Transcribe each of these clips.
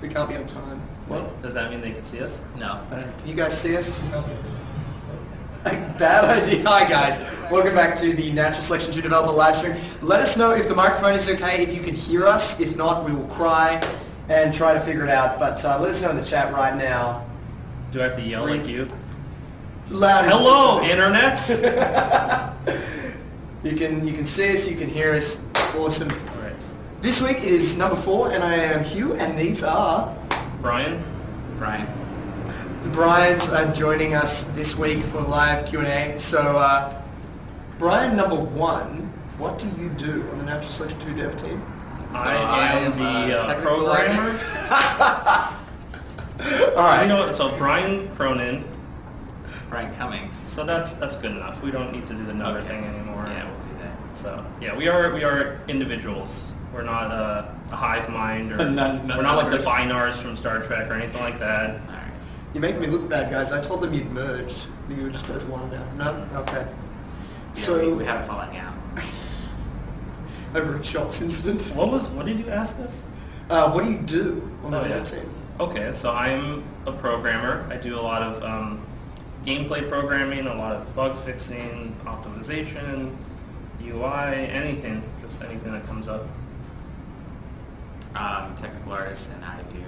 We can't be on time. What? Does that mean they can see us? No. Can you guys see us? Bad idea. Hi guys, welcome back to the Natural Selection 2 Developer livestream. Let us know if the microphone is okay, if you can hear us. If not, we will cry and try to figure it out. But let us know in the chat right now. Do I have to yell like you? Loud. Hello, Internet! You can see us, you can hear us. Awesome. All right. This week is number 4, and I am Hugh, and these are... Brian? The Bryans are joining us this week for live Q&A. So, Brian, number 1, what do you do on the Natural Selection 2 dev team? I am the programmer. All right. You know, so Brian Cronin. Brian Cummings. So that's good enough. We don't need to do the number thing anymore. Yeah, we'll do that. So yeah, we are individuals. We're not a hive mind, or we're not like the Binars from Star Trek or anything like that. All right. You make me look bad, guys. I told them you'd merged. You were just as one now. No? Okay. Yeah, So we had a falling out. over a chops incident. What did you ask us? What do you do on the Oh, dev yeah. team? Okay, so I'm a programmer. I do a lot of gameplay programming, a lot of bug fixing, optimization, UI, anything, just anything that comes up. Technical artist, and I do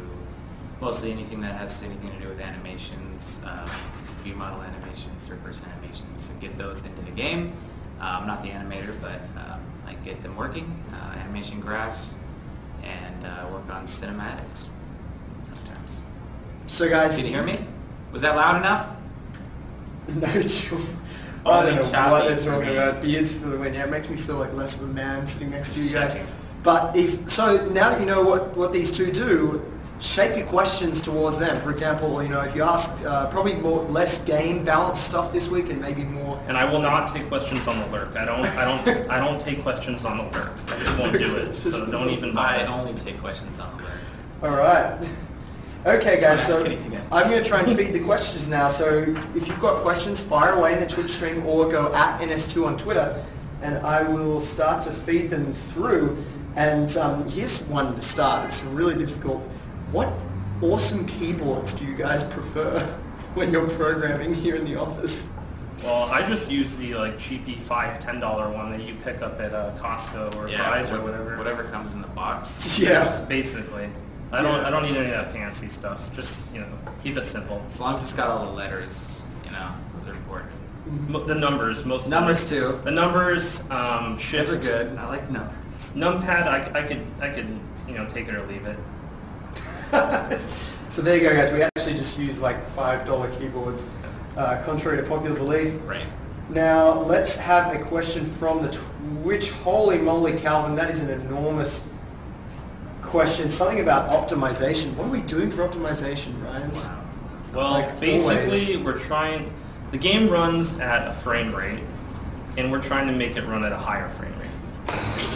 mostly anything that has anything to do with animations, view model animations, third-person animations, and get those into the game. I'm not the animator, but I get them working, animation graphs, and work on cinematics sometimes. So, guys... Did you hear me? Was that loud enough? No, sure. Oh, I don't know choppy what they're for talking me. about. Beards for the win. Yeah, it makes me feel like less of a man sitting next to you guys. Checking. But so now that you know what these two do, shape your questions towards them. For example, if you ask probably less game balance stuff this week, and maybe more. And I will not take questions on the lurk. I don't take questions on the lurk. I just won't do it. So don't even buy I it. only take questions on the lurk. All right. Okay, guys. So Don't ask anything else. I'm going to try and feed the questions now. So if you've got questions, fire away in the Twitch stream or go at NS2 on Twitter, and I will start to feed them through. And here's one to start. It's really difficult. What awesome keyboards do you guys prefer when you're programming here in the office? Well, I just use the cheapy $5-10 one that you pick up at Costco or Fry's or whatever. Whatever comes in the box. Yeah. Basically. I don't need any of that fancy stuff. Just keep it simple. As long as it's got all the letters, those are important. The numbers, most Numbers too. The numbers, shift. Those are good. I like numbers. Numpad, I could take it or leave it. So there you go, guys. We actually just use $5 keyboards, contrary to popular belief. Right. Now let's have a question from the Twitch. Holy moly, Calvin, that is an enormous question. Something about optimization. What are we doing for optimization, Ryan? Wow. Well, basically, we're trying. The game runs at a frame rate, and we're trying to make it run at a higher frame rate.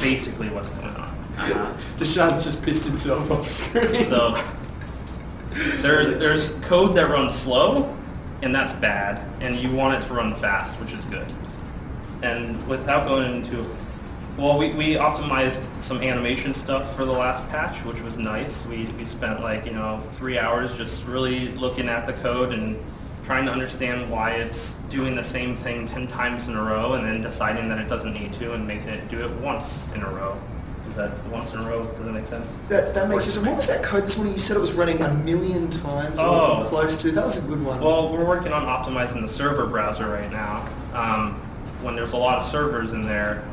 Basically, what's going on. Deshaun's just pissed himself off screen. So there's code that runs slow, and that's bad, and you want it to run fast, which is good. And without going into, well, we optimized some animation stuff for the last patch, which was nice. We spent 3 hours just really looking at the code and trying to understand why it's doing the same thing 10 times in a row, and then deciding that it doesn't need to and making it do it once in a row. Is that once in a row? Does that make sense? That makes sense. What was that code this morning? You said it was running 1,000,000 times or close to. That was a good one. Well, we're working on optimizing the server browser right now. When there's a lot of servers in there,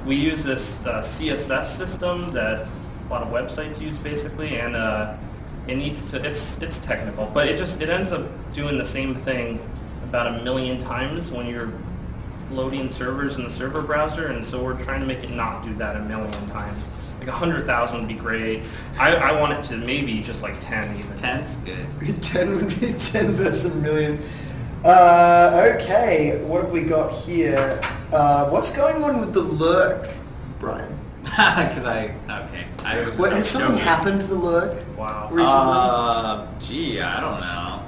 we use this CSS system that a lot of websites use basically, and it needs to. It's technical, but it ends up doing the same thing about 1,000,000 times when you're loading servers in the server browser, and so we're trying to make it not do that 1,000,000 times. 100,000 would be great. I want it to maybe just 10 even. 10's good. 10 would be 10 versus 1,000,000. Okay, what have we got here? What's going on with the lurk, Brian? Because I was. Has something happened to the lurk? Wow. Recently? I don't know.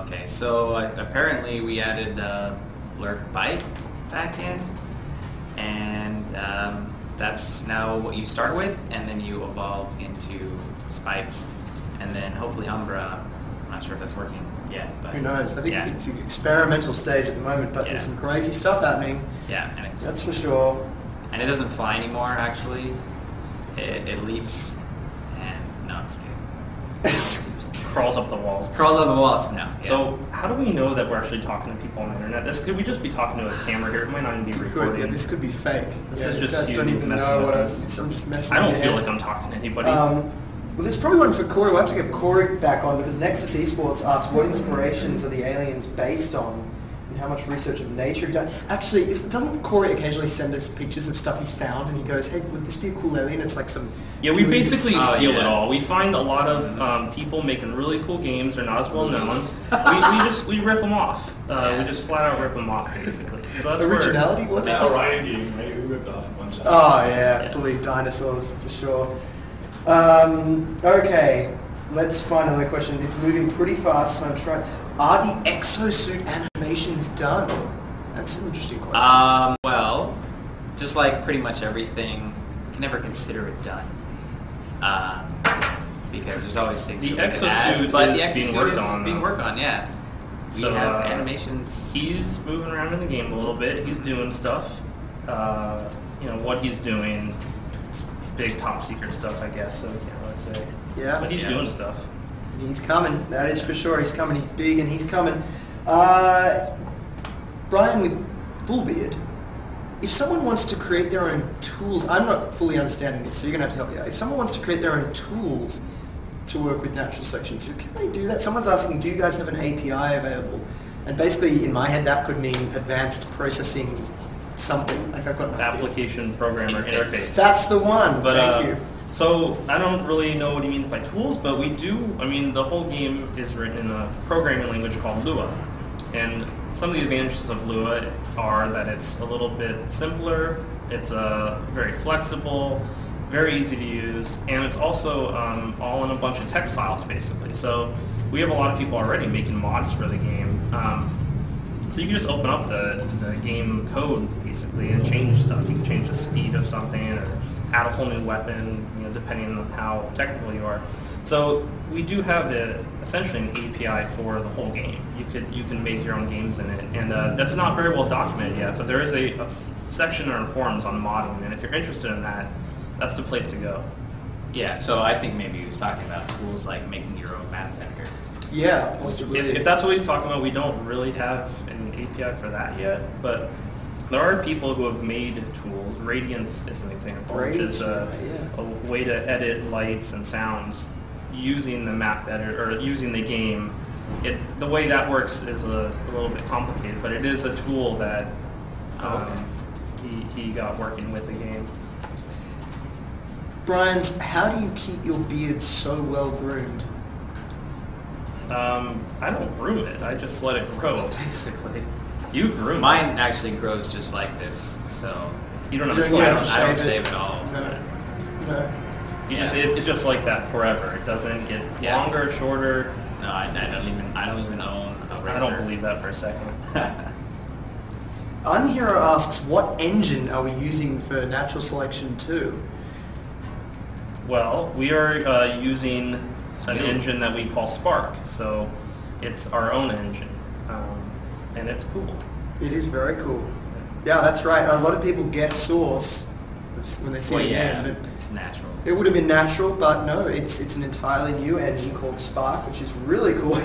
Okay, so apparently we added lurk bite back in, and that's now what you start with, and then you evolve into fights, and then hopefully Umbra. I'm not sure if that's working yet, but Who knows? I think yeah. it's an experimental stage at the moment, but there's some crazy stuff happening. Yeah, and That's for sure. And it doesn't fly anymore. Actually, it leaps. And no, I'm just kidding. Crawls up the walls. Crawls on the walls now. Yeah. So how do we know that we're actually talking to people on the internet? Could we just be talking to a camera here? It might not even be recording. Yeah, this could be fake. This yeah, is you just guys you don't even messing know with what us. I'm just messing. I don't with feel your like heads. I'm talking to anybody. Well, there's probably one for Corey. We'll have to get Corey back on because Nexus Esports asked what inspirations are the aliens based on and how much research of nature have you done. Actually, doesn't Corey occasionally send us pictures of stuff he's found and he goes, hey, would this be a cool alien? It's like some... Yeah, we basically steal yeah. it all. We find a lot of people making really cool games. They're not as well known. we rip them off. We just flat out rip them off, basically. So that's Originality? What's That that? Orion game, right? We ripped off a bunch of stuff. Oh, yeah, fully dinosaurs for sure. Okay, let's find another question. It's moving pretty fast, so I'm trying... Are the Exosuit animations done? That's an interesting question. Well, just like pretty much everything, you can never consider it done. Because there's always things The that we can Exosuit add, but is the Exosuit being worked is on, being though. worked on, yeah. We So, have animations. He's moving around in the game a little bit. He's doing stuff. What he's doing, it's big top secret stuff, I guess, so we can't really say. Yeah. But he's Yeah. doing stuff. He's coming, that is for sure. He's coming, he's big and he's coming. Brian with full beard, if someone wants to create their own tools, I'm not fully understanding this, so you're going to have to help me out. If someone wants to create their own tools to work with natural selection 2, can they do that? Someone's asking, do you guys have an API available? And basically, in my head, that could mean advanced processing something. Like I've got an Application programmer interface. That's the one. But, Thank you. So I don't really know what he means by tools, but we do. I mean, the whole game is written in a programming language called Lua, and some of the advantages of Lua are that it's a little bit simpler. It's very flexible, very easy to use, and it's also all in a bunch of text files, basically. So we have a lot of people already making mods for the game. So you can just open up the game code, basically, and change stuff. You can change the speed of something, or add a whole new weapon, depending on how technical you are. So we do have essentially an API for the whole game. You can make your own games in it, and that's not very well documented yet. But there is a section on forums on modding, and if you're interested in that, that's the place to go. Yeah, so I think maybe he was talking about tools like making your own map editor. Yeah, possibly. If that's what he's talking about, we don't really have an API for that yet, but there are people who have made tools. Radiance is an example, which is a way to edit lights and sounds using the map editor, or using the game. The way that works is a little bit complicated, but it is a tool that he got working with the game. Brian's, how do you keep your beard so well groomed? I don't groom it. I just let it grow, basically. You groom Mine it. actually grows just like this, so You don't have a You don't choice. have I don't shave shave it. at all. No. It's just like that forever. It doesn't get Yeah. longer, shorter. No, I don't even own a razor. I don't believe that for a second. Unhero asks, what engine are we using for Natural Selection 2? Well, we are using an engine that we call Spark, so it's our own engine, and it's cool. It is very cool. Yeah, that's right. A lot of people guess Source when they see Well, the yeah, game, but it's natural. it would have been natural, but no, it's an entirely new engine called Spark, which is really cool.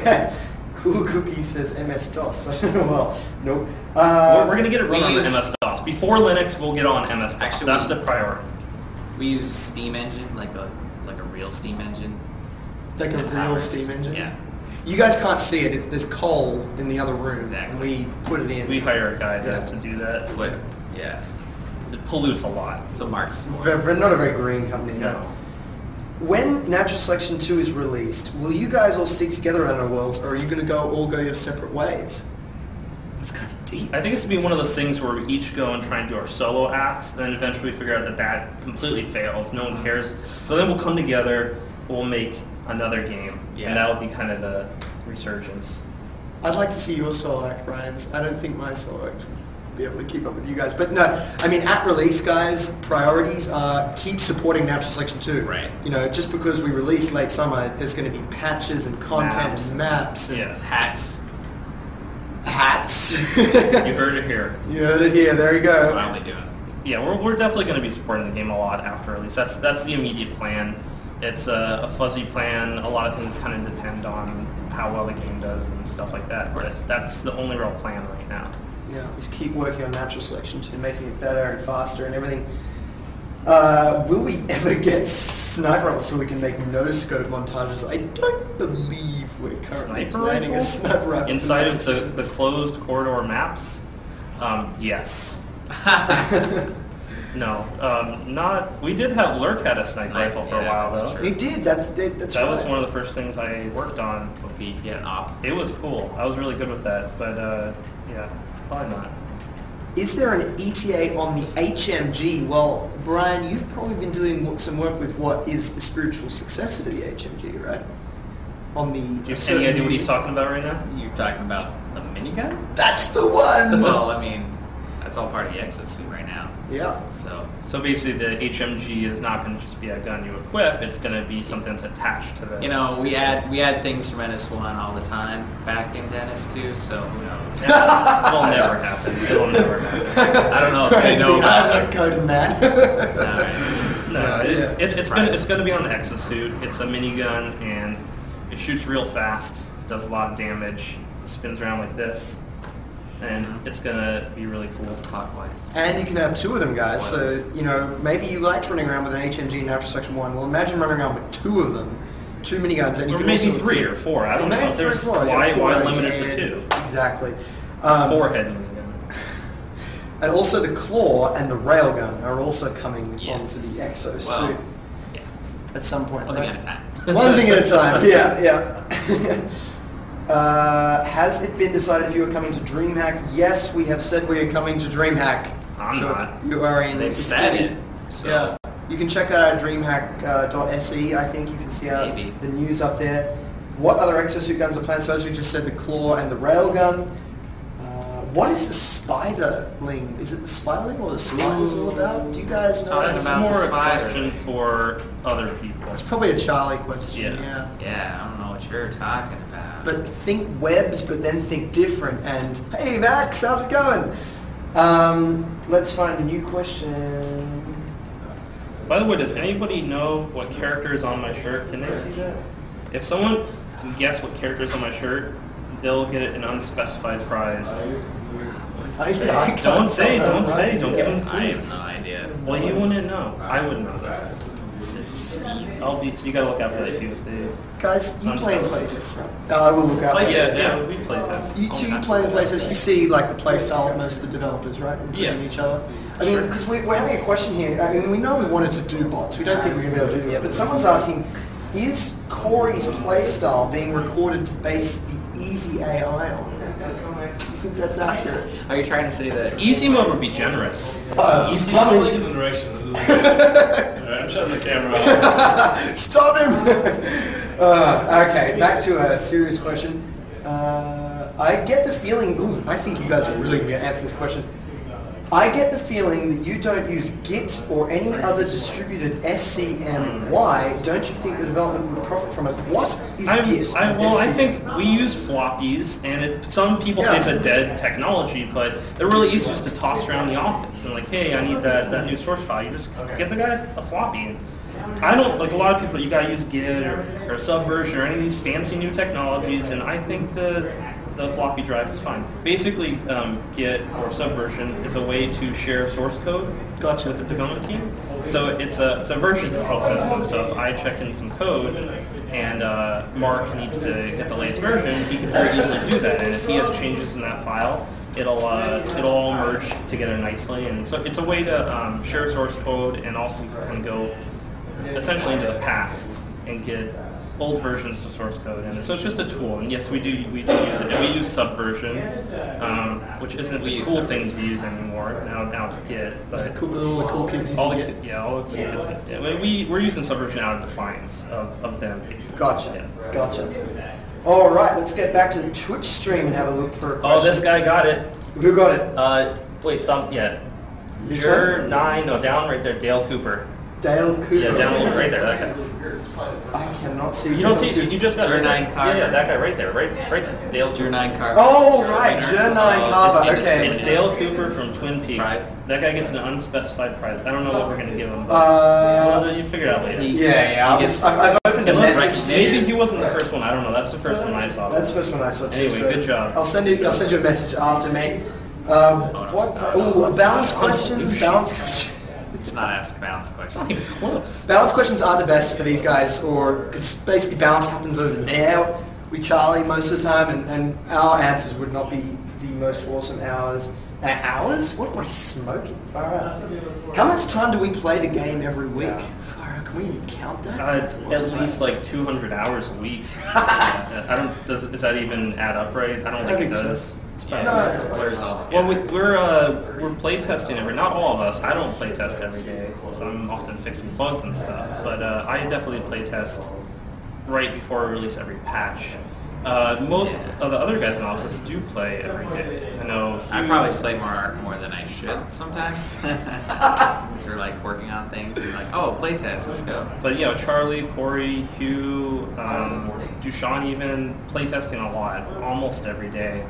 Cool Cookie says MS-DOS. Well, nope. We're going to get it run we on use- MS-DOS. Before Linux, we'll get on MS-DOS. Actually, That's the priority. We use a steam engine, like a real steam engine. Like a It real powers- steam engine? Yeah. You guys can't see it. There's coal in the other room. Exactly. And we put it in. We hire a guy Yeah. to do that. That's what. Yeah. It pollutes a lot. So Mark's for. Not a very green company, no. No. When Natural Selection 2 is released, will you guys all stick together around the worlds, or are you going to all go your separate ways? It's kind of deep. I think it's going to be one of those things where we each go and try and do our solo acts, then eventually we figure out that completely fails. No one cares. So then we'll come together, we'll make another game, Yeah. and that'll be kind of the resurgence. I'd like to see your solo act, Brian's. I don't think my solo act would be able to keep up with you guys. But no, I mean, at release, guys, priorities are keep supporting Natural Selection 2. Right. You know, just because we release late summer, there's going to be patches and content and maps. And hats. Hats. You heard it here. You heard it here. There you go. That's what I'll be doing. Yeah, we're definitely going to be supporting the game a lot after release. That's the immediate plan. It's a fuzzy plan. A lot of things kind of depend on how well the game does and stuff like that. But that's the only real plan right now. Yeah, just keep working on Natural Selection 2, making it better and faster and everything. Will we ever get sniper rifles so we can make no-scope montages? I don't believe we're currently planning a sniper rifle. Inside of the closed corridor maps? Yes. No, not. We did have Lurk had a sniper rifle for a while though. He did. That's that right. was one of the first things I worked on. Would be get an op. It was cool. I was really good with that, but yeah, probably not. Is there an ETA on the HMG? Well, Brian, you've probably been doing some work with what is the spiritual successor to the HMG, right? On the. Do you have any idea what he's talking about right now? You talking about the minigun? That's the one. Well, I mean, that's all part of the Exosuit right now. Yeah. So basically, the HMG is not going to just be a gun you equip. It's going to be something that's attached to the. You know, we add things from NS1 all the time back into NS2, so who knows? It'll never happen. It'll never happen. I don't know if they know about I'm not coding that. It's going to be on the Exosuit. It's a minigun, and it shoots real fast. Does a lot of damage. Spins around like this. And it's gonna be really cool. Clockwise. And you can have two of them, guys. So, you know, maybe you liked running around with an HMG in Natural Section 1. Well, imagine running around with two of them. Two miniguns. And you or can maybe also 3 or 4. I don't know. Maybe 3 or 4. Why limit it to 2? Exactly. 4-head minigun. And also the claw and the railgun are also coming onto the Exosuit well, at some point. One thing at a time. One thing at a time. Yeah. Has it been decided if you are coming to DreamHack? Yes, we have said we are coming to DreamHack. I'm not. If you are in. They've said it. So. Yeah. You can check that out at dreamhack.se. I think you can see the news up there. What other Exosuit guns are planned? So as we just said, the claw and the railgun. What is the spiderling? Is it the spiderling or the spiders all about? Do you guys know? It's more a question for other people. It's probably a Charlie question. Yeah, I don't know what you're talking about. But think webs, but then think different. And hey, Max, how's it going? Let's find a new question. By the way, does anybody know what character is on my shirt? Can they see that? If someone can guess what character is on my shirt, they'll get an unspecified prize. Don't say. Don't give them clues. I have no idea. Well, you wouldn't know. I wouldn't know that. Is it Steve? So you gotta look out for that too if they. Guys, you play in Playtest, right? I will look out for Yeah, we play test. You play in Playtest, you see like the play style of most of the developers, right? Including each other. I mean, because we're having a question here. I mean, we know we wanted to do bots. We don't think we're going to be able to do them yet. But someone's asking, is Corey's play style being recorded to base the easy AI on? Do you think that's accurate? Are you trying to say that? Easy mode would be generous. Easy mode in the direction. I'm shutting the camera off. Stop him! Okay, back to a serious question. I get the feeling, I think you guys are really going to answer this question. I get the feeling that you don't use Git or any other distributed SCM. Why? Don't you think the development would profit from it? What is Git? I think we use floppies, and some people say it's a dead technology, but they're really easy just to toss around the office. And like, hey, I need that new source file. You just get the guy a floppy. And I don't, like a lot of people, you gotta use Git or Subversion or any of these fancy new technologies, and I think the floppy drive is fine. Basically, Git or Subversion is a way to share source code with the development team. So it's a version control system. So if I check in some code and Mark needs to get the latest version, he can very easily do that. And if he has changes in that file, it'll all merge together nicely. And so it's a way to share source code, and also you can kind of go essentially into the past and get old versions to source code, and so it's just a tool. And yes, we do use it, and we use Subversion, which isn't the cool thing to use anymore. Now it's Git. But all the cool kids using Git. All the cool kids. Yeah. We're using Subversion out of defiance of them. Basically. Gotcha. All right, let's get back to the Twitch stream and have a look for a question. Oh, this guy got it. Who got it? Wait, stop. Yeah. This Sure, one? 9. No, down right there. Dale Cooper. Dale Cooper. Yeah, down a little right there. That guy. I cannot see. You don't see. You just got Jur 9 Carver. Yeah, that guy right there. Right there. Dale Jur Cooper. 9 Carver. Oh, right. Jur 9 Carver. It's, Okay. it's Dale Cooper from Twin Peaks. Prize? That guy gets an unspecified prize. I don't know what we're gonna give him. But well, you figure it out later. Yeah. I've opened a Unless message to maybe you. he wasn't the first one. I don't know. That's the first one I saw. That's the first one I saw too. Anyway, so good job. I'll send you a message after, mate. What? Oh, balance questions. Balance questions. It's not ask balance It's not questions. even close. Balance questions aren't the best for these guys, or because basically balance happens over there with Charlie most of the time, and our answers would not be the most awesome hours. Hours? What am I smoking? Far out. How much time do we play the game every week? Far out. Can we even count that? It's at least like 200 hours a week. I don't. Does that even add up right? I don't think it does. No, Well, we're playtesting not all of us. I don't playtest every day because I'm often fixing bugs and stuff. But I definitely playtest right before we release every patch. Most of the other guys in the office do play every day. I know. I probably play more than I should sometimes. Because we're like working on things and like, oh, playtest, let's go. But Charlie, Corey, Hugh, Dushan even playtesting a lot, almost every day.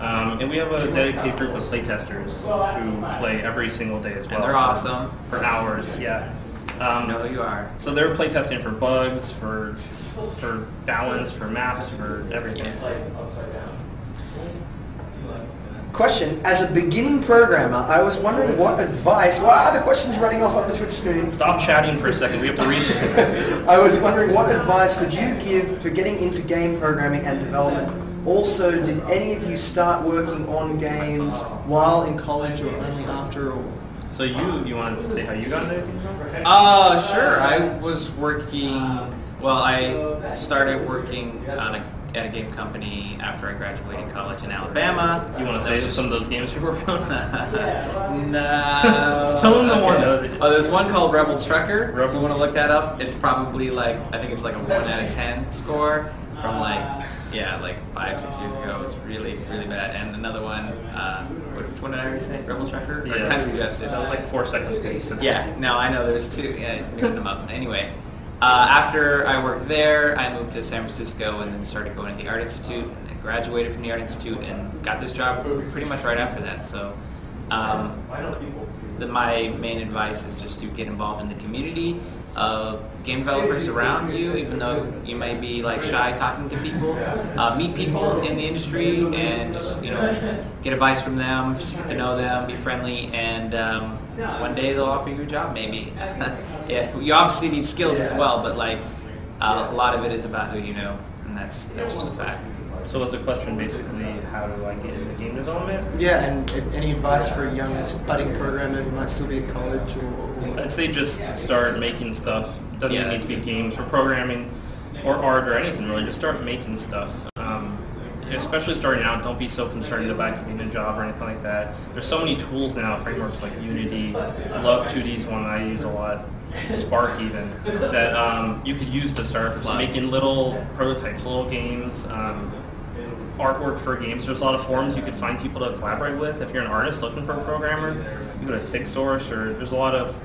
And we have a dedicated group of playtesters who play every single day as well. And they're awesome. For hours, yeah. You know who you are. So they're playtesting for bugs, for balance, for maps, for everything. Question: as a beginning programmer, I was wondering what advice. Wow, the question's running off on the Twitch screen. Stop chatting for a second. We have to read. I was wondering what advice could you give for getting into game programming and development? Also, did any of you start working on games while in college or only after? Or? So you wanted to say how you got into it? Sure. I was working. Well, I started working at a game company after I graduated college in Alabama. You want to say some of those games you worked on? No. Tell them the more though. Oh, there's one called Rebel Trucker. If you want to look that up, it's probably like, I think it's like a 1 out of 10 score from like 5-6 years ago. It was really, really bad. And another one, which one did I already say? Rebel Trucker? Or Yeah. Country Justice. That was like 4 seconds ago. You said. Yeah, no, I know there's two. Yeah, mixing them up. Anyway, after I worked there, I moved to San Francisco and then started going to the Art Institute. And I graduated from the Art Institute and got this job pretty much right after that. So my main advice is just to get involved in the community of game developers around you, even though you may be like shy talking to people. Meet people in the industry and just get advice from them, just get to know them, be friendly, and one day they'll offer you a job maybe. Yeah, you obviously need skills as well, but like a lot of it is about who you know, and that's just a fact. So was the question basically how do I get into game development? Yeah, and any advice for a young budding programmer who might still be in college or? I'd say just start making stuff. It doesn't Yeah. need to be games for programming or art or anything really. Just start making stuff. Especially starting out, don't be so concerned about getting a job or anything like that. There's so many tools now, frameworks like Unity, Love 2D's one I use a lot, Spark even, that you could use to start making little prototypes, little games, artwork for games. There's a lot of forums you could find people to collaborate with. If you're an artist looking for a programmer, you go to TigSource, or there's a lot of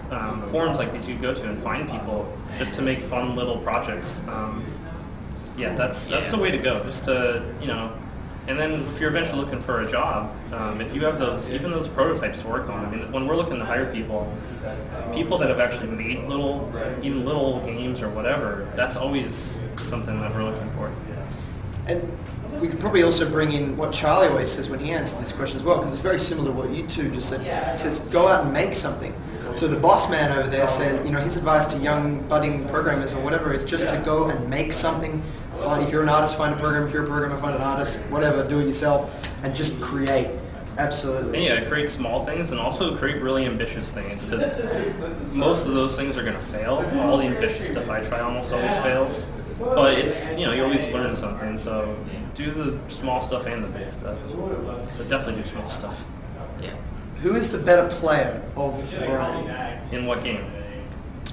forums like these you could go to and find people just to make fun little projects. Yeah, that's the way to go. Just to and then if you're eventually looking for a job, if you have even those prototypes to work on. I mean, when we're looking to hire people that have actually made little games or whatever, that's always something that we're looking for. And we could probably also bring in what Charlie always says when he answers this question as well, because it's very similar to what you two just said. He says, go out and make something. So the boss man over there said, his advice to young budding programmers or whatever is just to go and make something. If you're an artist, find a programmer. If you're a programmer, find an artist. Whatever, do it yourself and just create. Absolutely. And create small things and also create really ambitious things, because most of those things are going to fail. All the ambitious stuff I try almost always fails. But it's, you always learn something, so do the small stuff and the big stuff. But definitely do small stuff. Yeah. Who is the better player of Brian? In what game?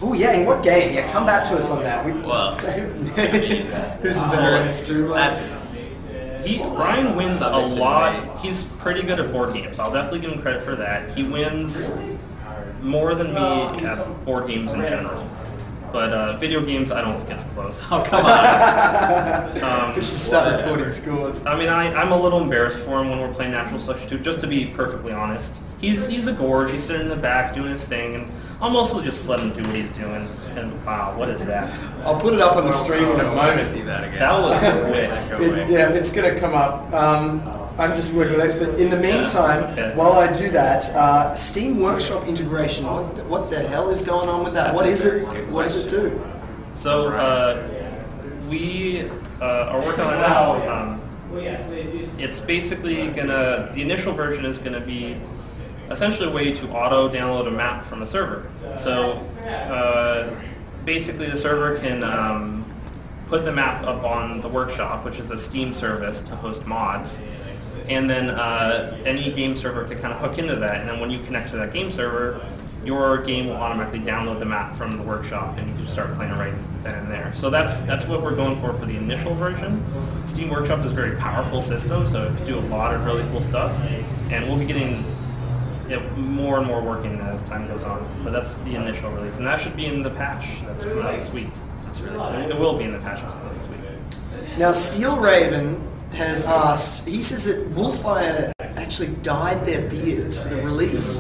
Oh yeah, in what game? Yeah, come back to us on that. Well, Who's the better NS2 player? Brian wins a Subject to lot. debate. He's pretty good at board games. I'll definitely give him credit for that. He wins more than me at board games in general. But video games, I don't think it's close. Oh, come on. We should start recording scores. I mean, I'm a little embarrassed for him when we're playing Natural Selection 2, just to be perfectly honest. He's a gorge, he's sitting in the back doing his thing, and I'll mostly just let him do what he's doing. Just kind of, wow, what is that? I'll put it up on the stream in a I want to moment. see that again. That was quick. Go away. Yeah, it's going to come up. I'm just working with expert. In the meantime, okay. while I do that, Steam Workshop integration. What the hell is going on with that? That's What a is very it? good What does it do? So we are working on it now. It's basically the initial version is gonna be essentially a way to auto download a map from a server. So basically the server can put the map up on the workshop, which is a Steam service to host mods. And then any game server can kind of hook into that, and then when you connect to that game server, your game will automatically download the map from the workshop, and you can start playing it right then and there. So that's what we're going for the initial version. Steam Workshop is a very powerful system, so it can do a lot of really cool stuff, and we'll be getting it more and more working as time goes on. But that's the initial release, and that should be in the patch that's coming out this week. That's really cool. It will be in the patch that's coming out this week. Now, Steel Raven has asked. He says that Wolfire actually dyed their beards for the release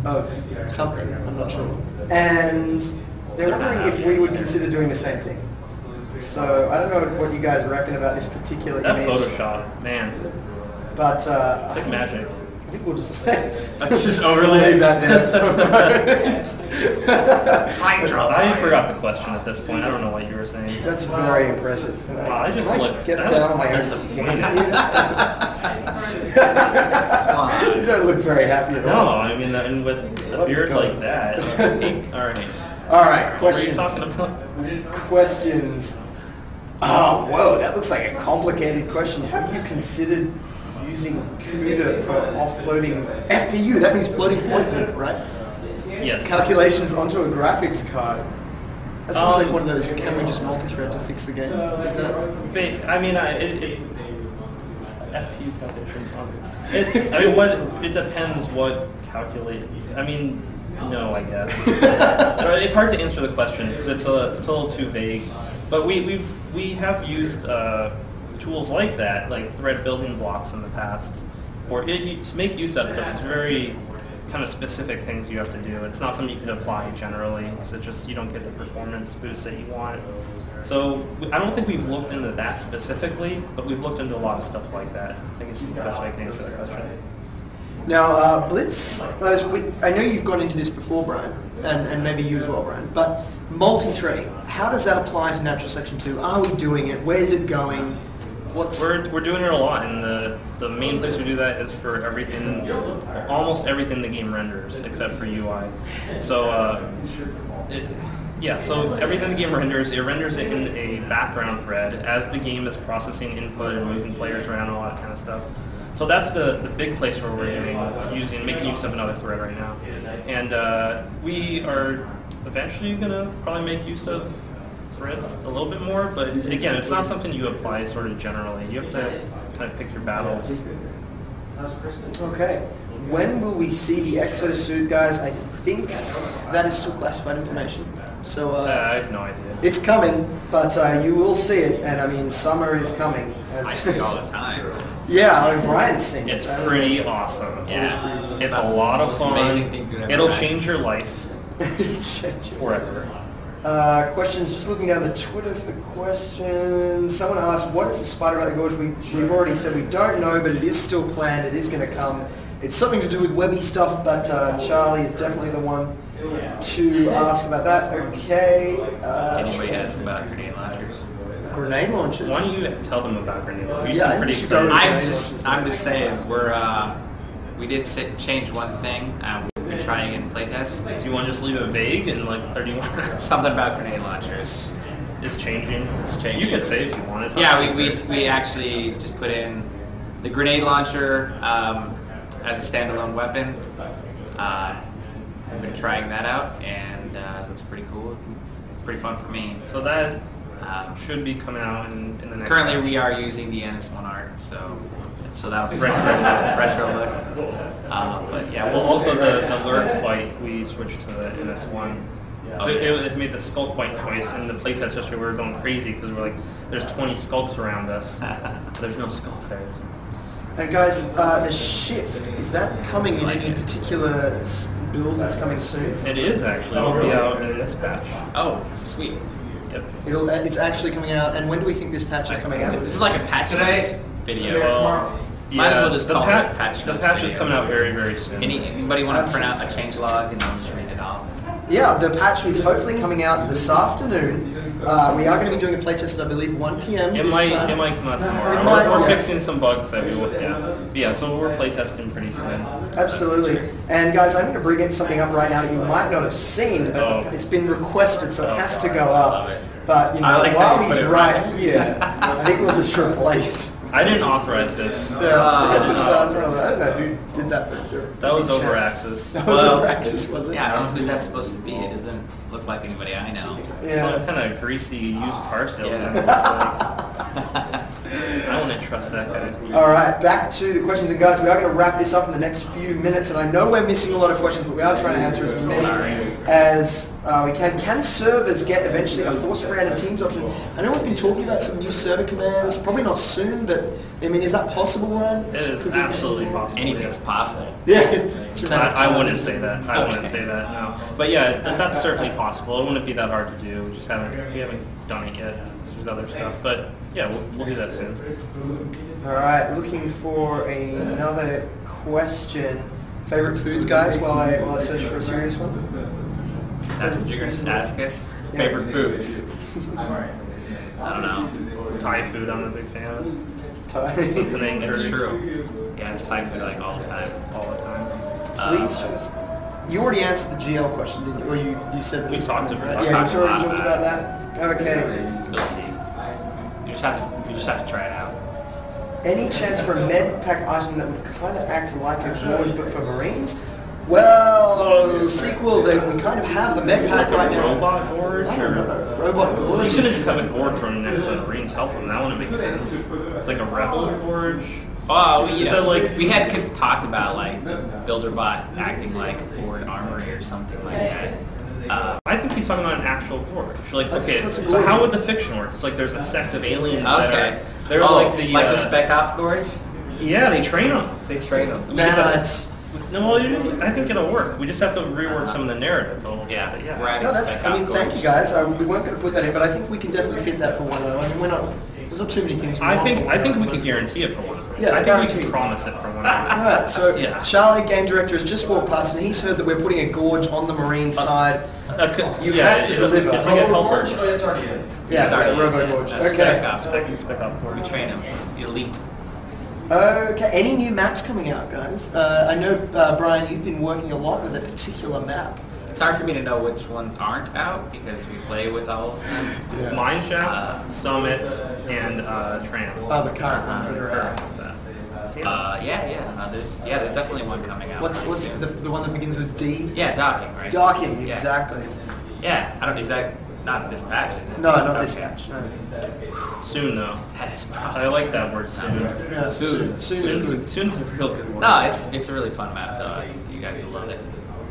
of something. I'm not sure. And they're wondering if we would consider doing the same thing. So I don't know what you guys reckon about this particular That image. Photoshop, man, But it's like magic. I think we'll just That's just overly- leave that there. I forgot the question at this point. I don't know what you were saying. That's very impressive. Wow, I just Can looked get down on my own. You don't look very happy at No, all. I mean, and with a What is beard going like that. All right. All right, What were you questions. talking about? Questions. Oh, whoa, that looks like a complicated question. Have you considered using CUDA for offloading FPU? That means floating point unit, right? Yes. Calculations onto a graphics card. That sounds like Um, one of those, can we just multi-thread to fix the game? Is that? I mean, FPU calculations on it depends what calculate. I mean, no, I guess. It's hard to answer the question because it's a little too vague. But we have used tools like that, like thread building blocks in the past, or to make use of that stuff. It's very kind of specific things you have to do. It's not something you can apply generally because it just you don't get the performance boost that you want. So I don't think we've looked into that specifically, but we've looked into a lot of stuff like that. I think it's the best way I can answer the question. Now, Blitz, I know you've gone into this before, Brian, and maybe you as well, Brian, but multi-threading, how does that apply to Natural Selection 2? Are we doing it? Where's it going? We're doing it a lot, and the main place we do that is for everything, almost everything the game renders, except for UI. So, so everything the game renders, it renders it in a background thread as the game is processing input and moving players around, all that kind of stuff. So that's the big place where we're making use of another thread right now. And we are eventually going to probably make use of threads a little bit more, but again, it's not something you apply sort of generally. You have to kind of pick your battles. Okay. When will we see the Exosuit, guys? I think that is still classified information. So I have no idea. it's coming, but you will see it, and I mean, summer is coming. I see it all the time. Yeah, I mean, Brian's seen it. It's pretty awesome. Yeah. It's a lot of Most fun. amazing thing you could ever It'll write. change your life forever. Questions, just looking down the Twitter for questions. Someone asked, what is the Spider Valley Gorge? We've already said we don't know, but it is still planned. It is going to come. It's something to do with webby stuff, but Charlie is definitely the one to ask about that. Okay. Anybody ask about grenade launchers? Grenade launchers. Why don't you tell them about grenade launchers? Yeah, I I'm pretty think you should excited. go- I'm just saying we did change one thing. We've been trying in playtest. Do you want to just leave it vague and or do you want Something about grenade launchers. it's changing? It's changing. You can say if you want. It's not Yeah, secret. we actually just put in the grenade launcher as a standalone weapon. I've been trying that out, and it looks pretty cool. It's pretty fun for me. So that should be coming out in the next. Currently, batch. we are using the NS1 art. so that'll be retro look. But yeah, Well, also the lurk bite, we switched to the NS1. So it made the skulk bite noise. In the playtest yesterday, we were going crazy because we were like, there's 20 skulks around us. There's no skulk there. And guys, the shift, is that coming in any particular build that's coming soon? It is actually. It'll be out in this patch. Oh, sweet. Yep. It's actually coming out, and when do we think this patch is coming out? This is like a patch video. Yeah, Might as well just call this patch. The patch is coming out very, very soon. Anybody want to print out a changelog and then just read it off? Yeah, the patch is hopefully coming out this afternoon. We are going to be doing a playtest at, I believe, 1 p.m. It might come out tomorrow. We're fixing some bugs that we will, yeah, so we're playtesting pretty soon. Absolutely. And guys, I'm going to bring in something up right now that you might not have seen, but it's been requested, so it has to go up. But, you know, while he's right here, I think we'll just replace. I didn't authorize this. I don't know who did that, but that was over Axis. That was over Axis, was it? Yeah, I don't know who's that supposed to be. It doesn't look like anybody I know. Yeah. Some kind of greasy used car salesman. Yeah. I wouldn't trust that guy. All right, back to the questions. And guys, we are going to wrap this up in the next few minutes. And I know we're missing a lot of questions, but we are trying to answer as many as we can. Can servers get eventually a force random teams option? I know we've been talking about some new server commands, probably not soon, but I mean, is that possible, Ryan? It is absolutely possible. Anything's possible. Yeah. I wouldn't say that. I wouldn't say that, no. But yeah, that's certainly possible. It wouldn't be that hard to do. We haven't done it yet. There's other stuff. But yeah, we'll do that soon. All right, looking for another question. Favorite foods, guys, while I search for a serious one? That's what you're going to ask us? Yeah. Favorite foods? I don't know. Thai food, I'm a big fan of. Thai. Penang That's curry. true. Yeah, it's Thai food like all the time. All the time. Please. You already answered the GL question, didn't you? Or you said that We talked about it. Yeah, you already about talked about that? Okay. You'll see. You just have to try it out. Any chance for a med pack item that would kind of act like a gorge but for Marines? Well, sequel, that we kind of have the med pack right now. Robot gorge? I don't know. Robot So gorge? you couldn't just have a gorge running next to the Marines help them. That wouldn't make sense. It's like a rebel gorge. Oh, we had talked about like BuilderBot acting like Ford Armory or something like that. I think he's talking about an actual gorge. Like, okay, That's a so gorge. how would the fiction work? It's like there's a sect of aliens that Okay. are, they're like the Spec Op Gorge? yeah, they train them. They train them. No, I think it'll work. We just have to rework some of the narrative a little bit. Yeah, But yeah. we're adding No, that's, Spec I Op mean, Gorge. thank you guys. We weren't going to put that in, but I think we can definitely fit that for 1.0. I mean, we're not, there's not too many things. I think we could guarantee it for one. Yeah, I think we guaranteed. can promise it for one. Alright, so Yeah. Charlie, game director, has just walked past and he's heard that we're putting a gorge on the Marine side. You have to deliver. It's like a helper. Yeah, It's already a robo in. gorge. That's Okay. Spec up We gorge. train them. Elite. Okay, any new maps coming out, guys? I know, Brian, you've been working a lot with a particular map. It's hard for me to know which ones aren't out because we play with all of them. Mineshaft, Summit, and Tram. Oh, the current ones that are out. There's definitely one coming out. What's pretty soon. the one that begins with D? Yeah, docking, right? Docking, Yeah. exactly. Yeah, I don't exact. Not this patch, is it? No, not this Okay. patch. No. Soon though. That is I like that word soon. Yeah, soon is good. Soon's a real good word. No, it's a really fun map though. I think you guys will love it.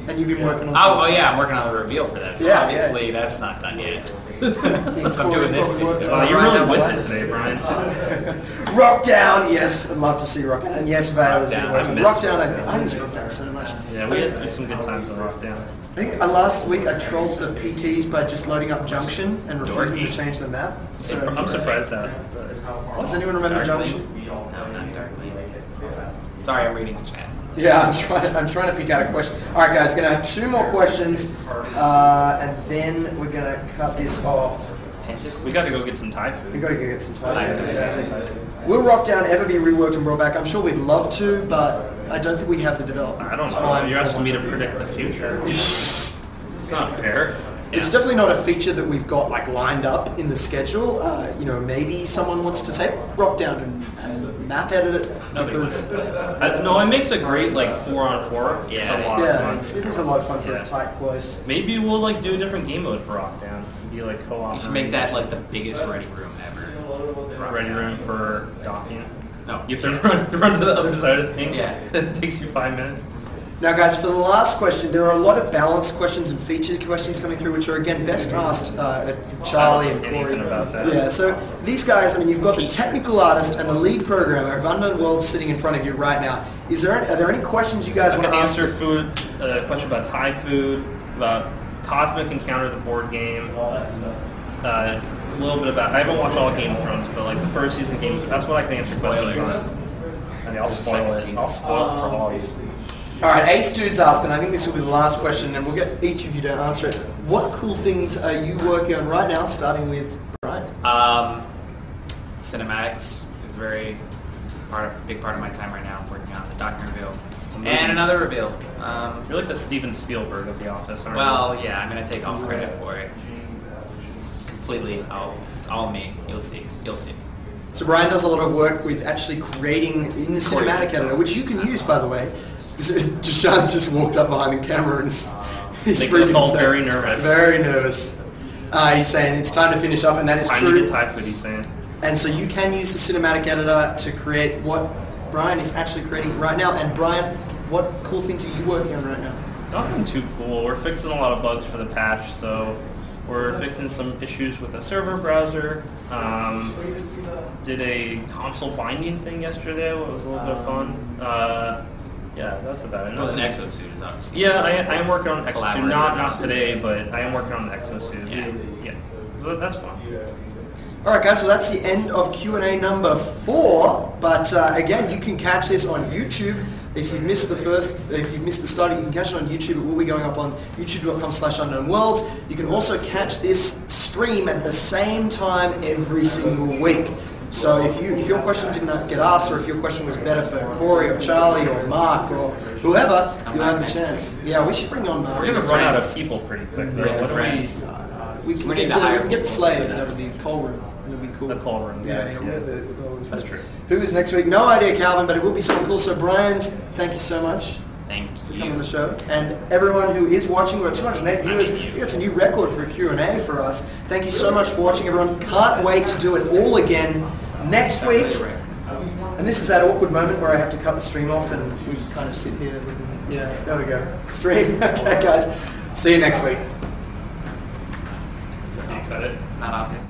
And you've been working on Oh yeah, I'm working on the reveal for that. So Yeah, obviously that's not done yet. Things I'm doing this probably video. working You're really on with that it one. today, Brian. Rock Down, yes, I'd love to see Rock Down. And yes, Vale has been Rock working. Down, Rock Down, I miss Rock Down so much. Yeah, we had some good times on Rock Down. I think last week I trolled the PTs by just loading up Junction and refusing to Dorky. change the map. So, I'm surprised that. does anyone remember Junction? No, not Darkly. Sorry, I'm reading the chat. Yeah, I'm trying to pick out a question. All right, guys, gonna have 2 more questions, and then we're gonna cut this off. We got to go get some Thai food. We gotta go get some time. Exactly. Will Rock Down ever be reworked and brought back? I'm sure we'd love to, but I don't think we have the development. I don't know. time You're for asking me to one. predict the future. It's not fair. It's definitely not a feature that we've got like lined up in the schedule. You know, maybe someone wants to take Rock Down and map edit it because No, it makes a great like 4-on-4. It's a lot of yeah, fun. it is a lot of fun for Yeah. a tight close. Maybe we'll like do a different game mode for Rock Down. Be like co-op. You should make that like the biggest ready room ever. ready room for docking. No. You have to run to the other side of the thing? Yeah. It takes you 5 minutes. Now guys, for the last question, there are a lot of balanced questions and featured questions coming through, which are again best asked Charlie and Corey. Anything about that. Yeah, so these guys, I mean, you've got the technical artist and the lead programmer of Unknown Worlds sitting in front of you right now. Are there any questions you guys want to ask? Answer food, question about Thai food, about Cosmic Encounter, the board game, all that stuff. A little bit about, I haven't watched all Game of Thrones, but like the first season games, that's what I can answer questions on. And I'll spoil it. I'll spoil it for all of you. All right, Ace Dude's asked, and I think this will be the last question, and we'll get each of you to answer it. What cool things are you working on right now, starting with Brian? Cinematics is a big part of my time right now. I'm working on the document reveal. And another reveal. You're like the Steven Spielberg of The Office, aren't you? Well, yeah, I'm going to take all credit for it. It's completely, it's all me. You'll see. So Brian does a lot of work with actually creating in the cinematic editor, which you can use, by the way. Jashan's just walked up behind the camera and he's making us all very nervous. Very nervous. He's saying it's time to finish up, and that is time true. to get Thai food, he's saying. And so you can use the cinematic editor to create what Brian is actually creating right now. And Brian, what cool things are you working on right now? Nothing too cool. We're fixing a lot of bugs for the patch, so we're fixing some issues with the server browser. Did a console binding thing yesterday, what was a little bit of fun. Yeah, that's about it. Well, an Exosuit is obviously. Yeah, I am working on Exosuit. Not today, but I am working on the Exosuit. Yeah. So that's fun. All right, guys. So that's the end of Q&A number 4. But again, you can catch this on YouTube. If you've missed the start, you can catch it on YouTube. It will be going up on youtube.com/unknownworlds. You can also catch this stream at the same time every single week. So if your question did not get asked, or if your question was better for Corey or Charlie or Mark or whoever, you'll have the chance. Yeah, we should bring on Mark. We're going to run out of people pretty quick. Yeah, what friends. We can get the slaves out of the coal room. It'll be cool. The coal room. Yeah. That's true. Who is next week? No idea, Calvin, but it will be something cool. So Brian's, thank you so much. Thank for you. coming on the show. And everyone who is watching, we're at 208 viewers. It's a new record for a Q&A for us. Thank you so much for watching, everyone. Can't wait to do it all again next week. And this is that awkward moment where I have to cut the stream off and we kind of sit here. Yeah, there we go. Stream. Okay, guys. See you next week. Can you cut it? It's not off yet.